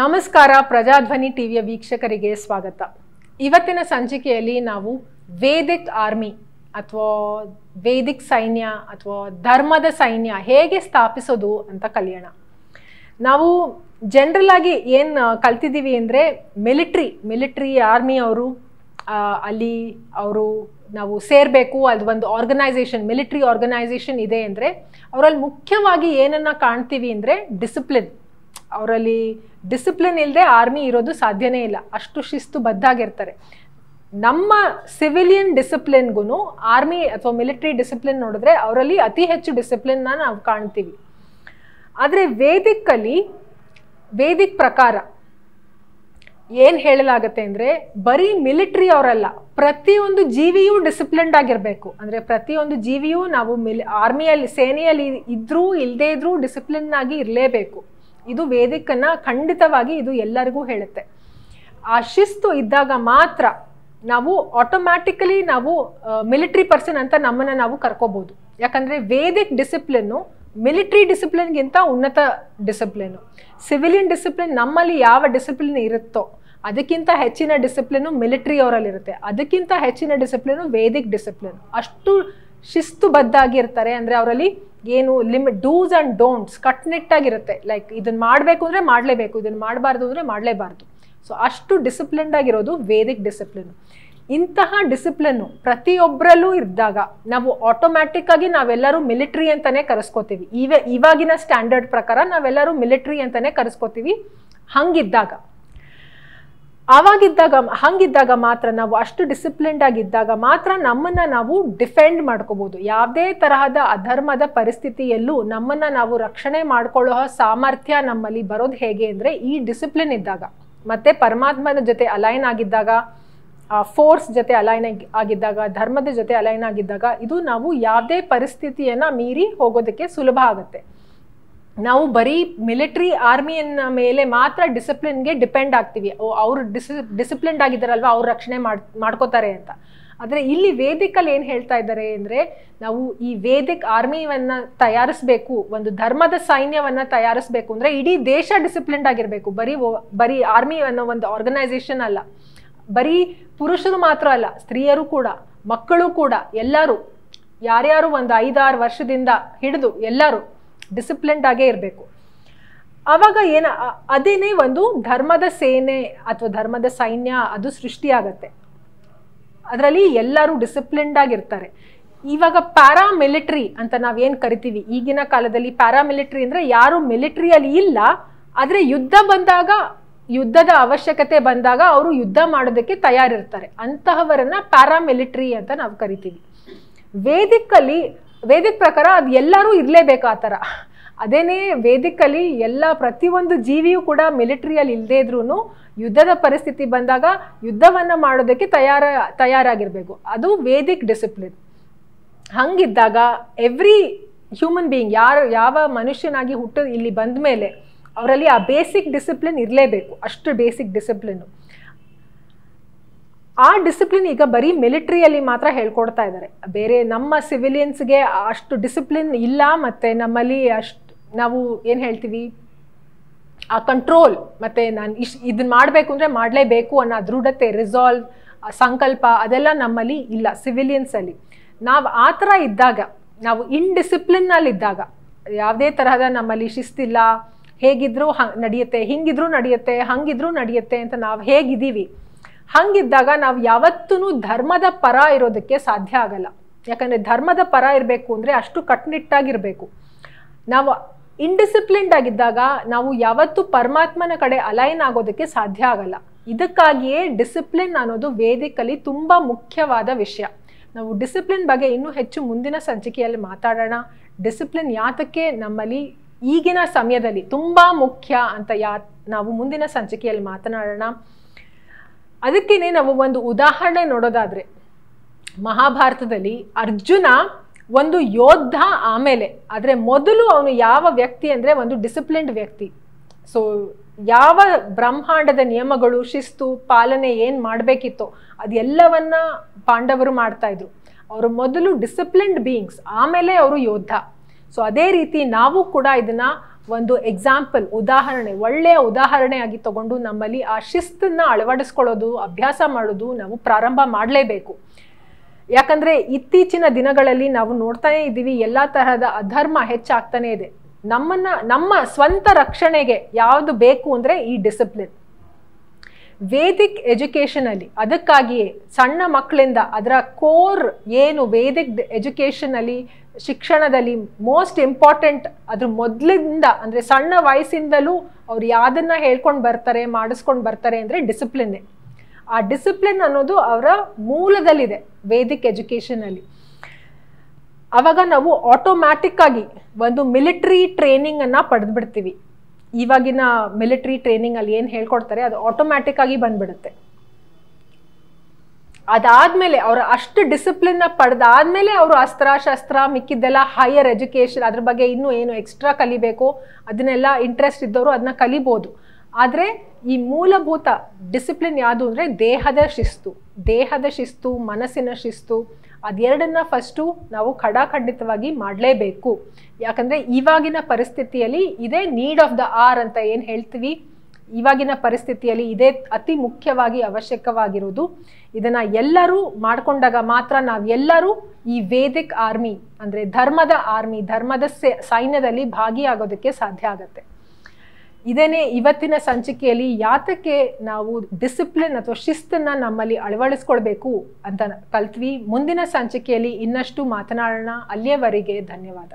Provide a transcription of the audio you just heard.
ನಮಸ್ಕಾರ ಪ್ರಜಾಧ್ವನಿ ಟಿವಿಯ ವೀಕ್ಷಕರಿಗೆ ಸ್ವಾಗತ. ಇವತ್ತಿನ ಸಂಚಿಕೆಯಲ್ಲಿ ನಾವು ವೇದಿಕ್ ಆರ್ಮಿ ಅಥವಾ ವೇದಿಕ್ ಸೈನ್ಯ ಅಥವಾ ಧರ್ಮದ ಸೈನ್ಯ ಹೇಗೆ ಸ್ಥಾಪಿಸೋದು ಅಂತ ಕಲಿಯೋಣ. ನಾವು ಜನರಲ್ ಆಗಿ ಏನು ಕಲ್ತಿದ್ದೀವಿ ಅಂದರೆ ಮಿಲಿಟ್ರಿ ಆರ್ಮಿ ಅವರು ಅಲ್ಲಿ ಅವರು ನಾವು ಸೇರಬೇಕು, ಅದು ಒಂದು ಆರ್ಗನೈಸೇಷನ್, ಮಿಲಿಟ್ರಿ ಆರ್ಗನೈಸೇಷನ್ ಇದೆ ಅಂದರೆ ಅವರಲ್ಲಿ ಮುಖ್ಯವಾಗಿ ಏನನ್ನ ಕಾಣ್ತೀವಿ ಅಂದರೆ ಡಿಸಿಪ್ಲಿನ್. ಅವರಲ್ಲಿ ಡಿಸಿಪ್ಲಿನ್ ಇಲ್ಲದೆ ಆರ್ಮಿ ಇರೋದು ಸಾಧ್ಯನೇ ಇಲ್ಲ, ಅಷ್ಟು ಶಿಸ್ತುಬದ್ಧಾಗಿರ್ತಾರೆ. ನಮ್ಮ ಸಿವಿಲಿಯನ್ ಡಿಸಿಪ್ಲಿನ್ಗೂ ಆರ್ಮಿ ಅಥವಾ ಮಿಲಿಟ್ರಿ ಡಿಸಿಪ್ಲಿನ್ ನೋಡಿದ್ರೆ ಅವರಲ್ಲಿ ಅತಿ ಹೆಚ್ಚು ಡಿಸಿಪ್ಲಿನ್ನ ನಾವು ಕಾಣ್ತೀವಿ. ಆದರೆ ವೇದಿಕ್ ಪ್ರಕಾರ ಏನು ಹೇಳಲಾಗತ್ತೆ ಅಂದರೆ ಬರೀ ಮಿಲಿಟ್ರಿ ಅವರಲ್ಲ, ಪ್ರತಿಯೊಂದು ಜೀವಿಯೂ ಡಿಸಿಪ್ಲಿನ್ಡ್ ಆಗಿರಬೇಕು. ಅಂದರೆ ಪ್ರತಿಯೊಂದು ಜೀವಿಯೂ ನಾವು ಆರ್ಮಿಯಲ್ಲಿ ಸೇನೆಯಲ್ಲಿ ಇದ್ರೂ ಇಲ್ಲದೇ ಇದ್ರೂ ಡಿಸಿಪ್ಲಿನ್ ಆಗಿ ಇರಲೇಬೇಕು. ಇದು ವೇದಿಕನ್ನ ಖಂಡಿತವಾಗಿ ಇದು ಎಲ್ಲರಿಗೂ ಹೇಳುತ್ತೆ. ಆ ಶಿಸ್ತು ಇದ್ದಾಗ ಮಾತ್ರ ನಾವು ಆಟೋಮ್ಯಾಟಿಕಲಿ ನಾವು ಮಿಲಿಟ್ರಿ ಪರ್ಸನ್ ಅಂತ ನಮ್ಮನ್ನು ನಾವು ಕರ್ಕೋಬಹುದು. ಯಾಕಂದರೆ ವೇದಿಕ್ ಡಿಸಿಪ್ಲಿನ್ನು ಮಿಲಿಟ್ರಿ ಡಿಸಿಪ್ಲಿನ್ಗಿಂತ ಉನ್ನತ ಡಿಸಿಪ್ಲಿನು. ಸಿವಿಲಿಯನ್ ಡಿಸಿಪ್ಲಿನ್ ನಮ್ಮಲ್ಲಿ ಯಾವ ಡಿಸಿಪ್ಲಿನ್ ಇರುತ್ತೋ ಅದಕ್ಕಿಂತ ಹೆಚ್ಚಿನ ಡಿಸಿಪ್ಲಿನು ಮಿಲಿಟ್ರಿ ಅವರಲ್ಲಿರುತ್ತೆ, ಅದಕ್ಕಿಂತ ಹೆಚ್ಚಿನ ಡಿಸಿಪ್ಲಿನು ವೇದಿಕ್ ಡಿಸಿಪ್ಲಿನ್. ಅಷ್ಟು ಶಿಸ್ತುಬದ್ಧಾಗಿರ್ತಾರೆ. ಅಂದರೆ ಅವರಲ್ಲಿ ಏನು ಡೂಸ್ ಆ್ಯಂಡ್ ಡೋಂಟ್ಸ್ ಕಟ್ನಿಟ್ಟಾಗಿರುತ್ತೆ. ಲೈಕ್ ಇದನ್ನು ಮಾಡಬೇಕು ಅಂದರೆ ಮಾಡಲೇಬೇಕು, ಇದನ್ನು ಮಾಡಬಾರ್ದು ಅಂದರೆ ಮಾಡಲೇಬಾರ್ದು. ಸೊ ಅಷ್ಟು ಡಿಸಿಪ್ಲಿನ್ಡ್ ಆಗಿರೋದು ವೇದಿಕ್ ಡಿಸಿಪ್ಲಿನ್. ಇಂತಹ ಡಿಸಿಪ್ಲಿನ್ನು ಪ್ರತಿಯೊಬ್ಬರಲ್ಲೂ ಇದ್ದಾಗ ನಾವು ಆಟೋಮ್ಯಾಟಿಕ್ ಆಗಿ ನಾವೆಲ್ಲರೂ ಮಿಲಿಟ್ರಿ ಅಂತಲೇ ಕರೆಸ್ಕೋತೀವಿ. ಇವಾಗಿನ ಸ್ಟ್ಯಾಂಡರ್ಡ್ ಪ್ರಕಾರ ನಾವೆಲ್ಲರೂ ಮಿಲಿಟ್ರಿ ಅಂತಲೇ ಕರೆಸ್ಕೋತೀವಿ. ಹಂಗಿದ್ದಾಗ ಮಾತ್ರ ನಾವು ಅಷ್ಟು ಡಿಸಿಪ್ಲಿನ್ಡ್ ಆಗಿದ್ದಾಗ ಮಾತ್ರ ನಮ್ಮನ್ನು ನಾವು ಡಿಫೆಂಡ್ ಮಾಡ್ಕೋಬೋದು. ಯಾವುದೇ ತರಹದ ಅಧರ್ಮದ ಪರಿಸ್ಥಿತಿಯಲ್ಲೂ ನಮ್ಮನ್ನು ನಾವು ರಕ್ಷಣೆ ಮಾಡ್ಕೊಳ್ಳೋ ಸಾಮರ್ಥ್ಯ ನಮ್ಮಲ್ಲಿ ಬರೋದು ಹೇಗೆ ಅಂದರೆ ಈ ಡಿಸಿಪ್ಲಿನ್ ಇದ್ದಾಗ, ಮತ್ತು ಪರಮಾತ್ಮನ ಜೊತೆ ಅಲೈನ್ ಆಗಿದ್ದಾಗ, ಫೋರ್ಸ್ ಜೊತೆ ಅಲೈನ್ ಆಗಿದ್ದಾಗ, ಧರ್ಮದ ಜೊತೆ ಅಲೈನ್ ಆಗಿದ್ದಾಗ ಇದು ನಾವು ಯಾವುದೇ ಪರಿಸ್ಥಿತಿಯನ್ನು ಮೀರಿ ಹೋಗೋದಕ್ಕೆ ಸುಲಭ ಆಗುತ್ತೆ. ನಾವು ಬರೀ ಮಿಲಿಟ್ರಿ ಆರ್ಮಿಯನ್ನ ಮೇಲೆ ಮಾತ್ರ ಡಿಸಿಪ್ಲಿನ್ಗೆ ಡಿಪೆಂಡ್ ಆಗ್ತೀವಿ. ಅವರು ಡಿಸಿಪ್ಲಿನ್ಡ್ ಆಗಿದ್ದಾರಲ್ವ, ಅವ್ರು ರಕ್ಷಣೆ ಮಾಡ್ಕೋತಾರೆ ಅಂತ. ಆದರೆ ಇಲ್ಲಿ ವೇದಿಕಲ್ಲಿ ಏನು ಹೇಳ್ತಾ ಇದ್ದಾರೆ ಅಂದರೆ ನಾವು ಈ ವೇದಿಕ್ ಆರ್ಮಿಯನ್ನು ತಯಾರಿಸಬೇಕು, ಒಂದು ಧರ್ಮದ ಸೈನ್ಯವನ್ನು ತಯಾರಿಸಬೇಕು ಅಂದರೆ ಇಡೀ ದೇಶ ಡಿಸಿಪ್ಲಿನ್ಡ್ ಆಗಿರಬೇಕು. ಬರೀ ಆರ್ಮಿ ಅನ್ನೋ ಒಂದು ಆರ್ಗನೈಸೇಷನ್ ಅಲ್ಲ, ಬರೀ ಪುರುಷರು ಮಾತ್ರ ಅಲ್ಲ, ಸ್ತ್ರೀಯರು ಕೂಡ, ಮಕ್ಕಳು ಕೂಡ, ಎಲ್ಲರೂ ಯಾರ್ಯಾರು ಒಂದು 5-6 ವರ್ಷದಿಂದ ಹಿಡಿದು ಎಲ್ಲರೂ ಡಿಸಿಪ್ಲಿನ್ಡ್ ಆಗೇ ಇರಬೇಕು. ಆವಾಗ ಅದೇನೇ ಒಂದು ಧರ್ಮದ ಸೇನೆ ಅಥವಾ ಧರ್ಮದ ಸೈನ್ಯ ಅದು ಸೃಷ್ಟಿಯಾಗತ್ತೆ. ಅದರಲ್ಲಿ ಎಲ್ಲರೂ ಡಿಸಿಪ್ಲಿನ್ಡ್ ಆಗಿರ್ತಾರೆ. ಇವಾಗ ಪ್ಯಾರಾಮಿಲಿಟ್ರಿ ಅಂತ ನಾವೇನು ಕರಿತೀವಿ, ಈಗಿನ ಕಾಲದಲ್ಲಿ ಪ್ಯಾರಾಮಿಲಿಟ್ರಿ ಅಂದರೆ ಯಾರು ಮಿಲಿಟ್ರಿಯಲ್ಲಿ ಇಲ್ಲ, ಆದರೆ ಯುದ್ಧದ ಅವಶ್ಯಕತೆ ಬಂದಾಗ ಅವರು ಯುದ್ಧ ಮಾಡೋದಕ್ಕೆ ತಯಾರಿರ್ತಾರೆ. ಅಂತಹವರನ್ನ ಪ್ಯಾರಾಮಿಲಿಟ್ರಿ ಅಂತ ನಾವು ಕರಿತೀವಿ. ವೇದಿಕ್ ಪ್ರಕಾರ ಅದು ಎಲ್ಲರೂ ಇರಲೇಬೇಕು ಆ ಥರ. ಅದೇನೇ ವೇದಿಕಲ್ಲಿ ಪ್ರತಿಯೊಂದು ಜೀವಿಯೂ ಕೂಡ ಮಿಲಿಟ್ರಿಯಲ್ಲಿ ಇಲ್ಲದೇ ಇದ್ರೂ ಯುದ್ಧದ ಪರಿಸ್ಥಿತಿ ಬಂದಾಗ ಯುದ್ಧವನ್ನು ಮಾಡೋದಕ್ಕೆ ತಯಾರಾಗಿರಬೇಕು. ಅದು ವೇದಿಕ್ ಡಿಸಿಪ್ಲಿನ್. ಹಂಗಿದ್ದಾಗ ಎವ್ರಿ ಹ್ಯೂಮನ್ ಬೀಯಿಂಗ್, ಯಾವ ಮನುಷ್ಯನಾಗಿ ಇಲ್ಲಿ ಬಂದ ಮೇಲೆ ಅವರಲ್ಲಿ ಆ ಬೇಸಿಕ್ ಡಿಸಿಪ್ಲಿನ್ ಇರಲೇಬೇಕು. ಅಷ್ಟು ಬೇಸಿಕ್ ಡಿಸಿಪ್ಲಿನ್ನು. ಆ ಡಿಸಿಪ್ಲಿನ್ ಈಗ ಬರೀ ಮಿಲಿಟ್ರಿಯಲ್ಲಿ ಮಾತ್ರ ಹೇಳ್ಕೊಡ್ತಾ ಇದ್ದಾರೆ. ಬೇರೆ ನಮ್ಮ ಸಿವಿಲಿಯನ್ಸ್ಗೆ ಅಷ್ಟು ಡಿಸಿಪ್ಲಿನ್ ಇಲ್ಲ. ಮತ್ತು ನಮ್ಮಲ್ಲಿ ನಾವು ಏನು ಹೇಳ್ತೀವಿ, ಆ ಕಂಟ್ರೋಲ್ ಮತ್ತು ನಾನು ಇದನ್ನ ಮಾಡಬೇಕು ಅಂದರೆ ಮಾಡಲೇಬೇಕು ಅನ್ನೋ ದೃಢತೆ, ರಿಸಾಲ್ವ್, ಸಂಕಲ್ಪ ಅದೆಲ್ಲ ನಮ್ಮಲ್ಲಿ ಇಲ್ಲ ಸಿವಿಲಿಯನ್ಸಲ್ಲಿ. ನಾವು ಆ ಥರ ಇದ್ದಾಗ, ನಾವು ಇನ್ಡಿಸಿಪ್ಲಿನ್ನಲ್ಲಿದ್ದಾಗ, ಯಾವುದೇ ತರಹದ ನಮ್ಮಲ್ಲಿ ಶಿಸ್ತಿಲ್ಲ, ಹೇಗಿದ್ರೂ ನಡೆಯುತ್ತೆ, ಹಿಂಗಿದ್ರೂ ನಡೆಯುತ್ತೆ, ಹಂಗಿದ್ರೂ ನಡೆಯುತ್ತೆ ಅಂತ ನಾವು ಹೇಗಿದ್ದೀವಿ, ಹಂಗಿದ್ದಾಗ ನಾವು ಯಾವತ್ತೂ ಧರ್ಮದ ಪರ ಇರೋದಕ್ಕೆ ಸಾಧ್ಯ ಆಗಲ್ಲ. ಯಾಕಂದರೆ ಧರ್ಮದ ಪರ ಇರಬೇಕು ಅಂದರೆ ಅಷ್ಟು ಕಟ್ಟುನಿಟ್ಟಾಗಿರಬೇಕು. ನಾವು ಇನ್ಡಿಸಿಪ್ಲಿನ್ಡ್ ಆಗಿದ್ದಾಗ ನಾವು ಯಾವತ್ತೂ ಪರಮಾತ್ಮನ ಕಡೆ ಅಲೈನ್ ಆಗೋದಕ್ಕೆ ಸಾಧ್ಯ ಆಗಲ್ಲ. ಇದಕ್ಕಾಗಿಯೇ ಡಿಸಿಪ್ಲಿನ್ ಅನ್ನೋದು ವೇದಿಕಲ್ಲಿ ತುಂಬ ಮುಖ್ಯವಾದ ವಿಷಯ. ನಾವು ಡಿಸಿಪ್ಲಿನ್ ಬಗ್ಗೆ ಇನ್ನೂ ಹೆಚ್ಚು ಮುಂದಿನ ಸಂಚಿಕೆಯಲ್ಲಿ ಮಾತಾಡೋಣ. ಡಿಸಿಪ್ಲಿನ್ ಯಾತಕ್ಕೆ ನಮ್ಮಲ್ಲಿ ಈಗಿನ ಸಮಯದಲ್ಲಿ ತುಂಬ ಮುಖ್ಯ ಅಂತ ನಾವು ಮುಂದಿನ ಸಂಚಿಕೆಯಲ್ಲಿ ಮಾತನಾಡೋಣ. ಅದಕ್ಕೇನೆ ನಾವು ಒಂದು ಉದಾಹರಣೆ ನೋಡೋದಾದರೆ, ಮಹಾಭಾರತದಲ್ಲಿ ಅರ್ಜುನ ಒಂದು ಯೋಧ ಆಮೇಲೆ, ಆದರೆ ಮೊದಲು ಅವನು ಯಾವ ವ್ಯಕ್ತಿ ಅಂದರೆ ಒಂದು ಡಿಸಿಪ್ಲಿನ್ಡ್ ವ್ಯಕ್ತಿ. ಸೊ ಯಾವ ಬ್ರಹ್ಮಾಂಡದ ನಿಯಮಗಳು, ಶಿಸ್ತು, ಪಾಲನೆ ಏನು ಮಾಡಬೇಕಿತ್ತೋ ಅದೆಲ್ಲವನ್ನ ಪಾಂಡವರು ಮಾಡ್ತಾಯಿದ್ರು. ಅವರು ಮೊದಲು ಡಿಸಿಪ್ಲಿನ್ಡ್ ಬೀಯಿಂಗ್ಸ್, ಆಮೇಲೆ ಅವರು ಯೋಧ. ಸೊ ಅದೇ ರೀತಿ ನಾವು ಕೂಡ ಇದನ್ನು ಒಂದು ಎಕ್ಸಾಂಪಲ್, ಉದಾಹರಣೆ, ಒಳ್ಳೆಯ ಉದಾಹರಣೆಯಾಗಿ ತಗೊಂಡು ನಮ್ಮಲ್ಲಿ ಆ ಶಿಸ್ತನ್ನ ಅಳವಡಿಸ್ಕೊಳ್ಳೋದು, ಅಭ್ಯಾಸ ಮಾಡೋದು ನಾವು ಪ್ರಾರಂಭ ಮಾಡಲೇಬೇಕು. ಯಾಕಂದ್ರೆ ಇತ್ತೀಚಿನ ದಿನಗಳಲ್ಲಿ ನಾವು ನೋಡ್ತಾನೆ ಇದ್ದೀವಿ, ಎಲ್ಲ ತರಹದ ಅಧರ್ಮ ಹೆಚ್ಚಾಗ್ತಾನೆ ಇದೆ. ನಮ್ಮ ಸ್ವಂತ ರಕ್ಷಣೆಗೆ ಯಾವುದು ಬೇಕು ಅಂದ್ರೆ ಈ ಡಿಸಿಪ್ಲಿನ್. ವೇದಿಕ್ ಎಜುಕೇಶನ್ ಅಲ್ಲಿ ಅದಕ್ಕಾಗಿಯೇ ಸಣ್ಣ ಮಕ್ಕಳಿಂದ ಅದರ ಕೋರ್ ಏನು ವೇದಿಕ್ ಎಜುಕೇಶನ್ ಅಲ್ಲಿ, ಶಿಕ್ಷಣದಲ್ಲಿ ಮೋಸ್ಟ್ ಇಂಪಾರ್ಟೆಂಟ್, ಅದ್ರ ಮೊದಲಿಂದ ಅಂದ್ರೆ ಸಣ್ಣ ವಯಸ್ಸಿಂದಲೂ ಅವ್ರು ಯಾವ್ದನ್ನ ಹೇಳ್ಕೊಂಡು ಬರ್ತಾರೆ, ಮಾಡಿಸ್ಕೊಂಡು ಬರ್ತಾರೆ ಅಂದ್ರೆ ಡಿಸಿಪ್ಲಿನ್ನೇ. ಆ ಡಿಸಿಪ್ಲಿನ್ ಅನ್ನೋದು ಅವರ ಮೂಲದಲ್ಲಿದೆ ವೇದಿಕ್ ಎಜುಕೇಶನ್ ಅಲ್ಲಿ. ಅವಾಗ ನಾವು ಆಟೋಮ್ಯಾಟಿಕ್ ಆಗಿ ಒಂದು ಮಿಲಿಟರಿ ಟ್ರೈನಿಂಗ್ ಅನ್ನ ಪಡೆದ್ಬಿಡ್ತೀವಿ. ಇವಾಗಿನ ಮಿಲಿಟರಿ ಟ್ರೈನಿಂಗ್ ಅಲ್ಲಿ ಏನ್ ಹೇಳ್ಕೊಡ್ತಾರೆ ಅದು ಆಟೋಮ್ಯಾಟಿಕ್ ಆಗಿ ಬಂದ್ಬಿಡುತ್ತೆ. ಅದಾದ್ಮೇಲೆ ಅವ್ರ ಅಷ್ಟು ಡಿಸಿಪ್ಲಿನ್ ಪಡೆದಾದ್ಮೇಲೆ ಅವರು ಅಸ್ತ್ರ ಶಸ್ತ್ರ ಮಿಕ್ಕಿದ್ದೆಲ್ಲ ಹೈಯರ್ ಎಜುಕೇಶನ್ ಅದ್ರ ಬಗ್ಗೆ ಇನ್ನೂ ಏನು ಎಕ್ಸ್ಟ್ರಾ ಕಲಿಬೇಕು ಅದನ್ನೆಲ್ಲ ಇಂಟ್ರೆಸ್ಟ್ ಇದ್ದವರು ಅದನ್ನ ಕಲಿಬೋದು. ಆದ್ರೆ ಈ ಮೂಲಭೂತ ಡಿಸಿಪ್ಲಿನ್ ಯಾವುದು ಅಂದ್ರೆ ದೇಹದ ಶಿಸ್ತು, ಮನಸ್ಸಿನ ಶಿಸ್ತು, ಅದೆರಡನ್ನ ಫಸ್ಟು ನಾವು ಖಡಾಖಂಡಿತವಾಗಿ ಮಾಡಲೇಬೇಕು. ಯಾಕಂದ್ರೆ ಇವಾಗಿನ ಪರಿಸ್ಥಿತಿಯಲ್ಲಿ ಇದೇ ನೀಡ್ ಆಫ್ ದ ಆರ್ ಅಂತ ಏನ್ ಹೇಳ್ತೀವಿ, ಇವಾಗಿನ ಪರಿಸ್ಥಿತಿಯಲ್ಲಿ ಇದೇ ಅತಿ ಮುಖ್ಯವಾಗಿ ಅವಶ್ಯಕವಾಗಿರುವುದು. ಇದನ್ನ ಎಲ್ಲರೂ ಮಾಡ್ಕೊಂಡಾಗ ಮಾತ್ರ ನಾವೆಲ್ಲರೂ ಈ ವೇದಿಕ್ ಆರ್ಮಿ ಅಂದ್ರೆ ಧರ್ಮದ ಸೈನ್ಯದಲ್ಲಿ ಭಾಗಿಯಾಗೋದಕ್ಕೆ ಸಾಧ್ಯ ಆಗತ್ತೆ. ಇದೇನೆ ಇವತ್ತಿನ ಸಂಚಿಕೆಯಲ್ಲಿ ಯಾತಕ್ಕೆ ನಾವು ಡಿಸಿಪ್ಲಿನ್ ಅಥವಾ ಶಿಸ್ತನ್ನ ನಮ್ಮಲ್ಲಿ ಅಳವಡಿಸ್ಕೊಳ್ಬೇಕು ಅಂತ ಕಲ್ತ್ವಿ. ಮುಂದಿನ ಸಂಚಿಕೆಯಲ್ಲಿ ಇನ್ನಷ್ಟು ಮಾತನಾಡೋಣ. ಅಲ್ಲಿಯವರೆಗೆ ಧನ್ಯವಾದ.